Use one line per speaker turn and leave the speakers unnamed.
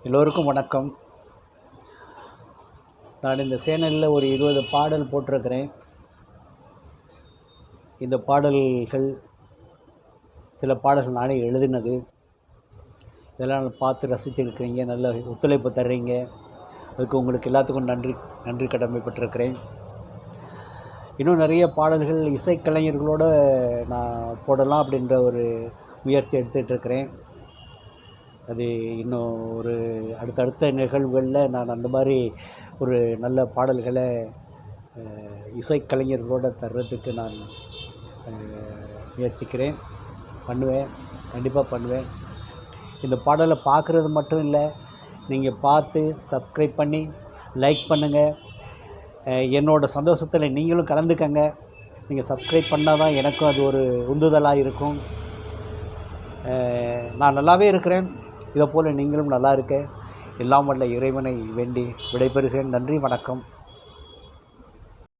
எல்லோருக்கும் வணக்கம். நான் இந்த சேனலில் ஒரு 20 பாடல் போட்டிருக்கிறேன். இந்த பாடல்கள் சில பாடல்கள் நானே எழுதினது. இதெல்லாம் பார்த்து ரசிச்சிருக்கிறீங்க, நல்ல ஒத்துழைப்பு தர்றீங்க. அதுக்கு உங்களுக்கு எல்லாத்துக்கும் நன்றி கடமைப்பட்டிருக்கிறேன். இன்னும் நிறைய பாடல்கள் இசைக்கலைஞர்களோடு நான் போடலாம் அப்படின்ற ஒரு முயற்சி எடுத்துகிட்ருக்கிறேன். அது இன்னும் ஒரு அடுத்தடுத்த நிகழ்வுகளில் நான் அந்த மாதிரி ஒரு நல்ல பாடல்களை இசைக்கலைஞர்களோடு தர்றதுக்கு நான் முயற்சிக்கிறேன், கண்டிப்பாக பண்ணுவேன். இந்த பாடலை பார்க்குறது மட்டும் இல்லை, நீங்கள் பார்த்து சப்ஸ்கிரைப் பண்ணி லைக் பண்ணுங்கள். என்னோடய சந்தோஷத்தில் நீங்களும் கலந்துக்கங்க. நீங்கள் சப்ஸ்கிரைப் பண்ணால் தான் எனக்கும் அது ஒரு உந்துதலாக இருக்கும். நான் நல்லாவே இருக்கிறேன். இதை போல் நீங்களும் நல்லா இருக்க எல்லாம் வல்ல இறைவனை வேண்டி விடைபெறுகிறேன். நன்றி, வணக்கம்.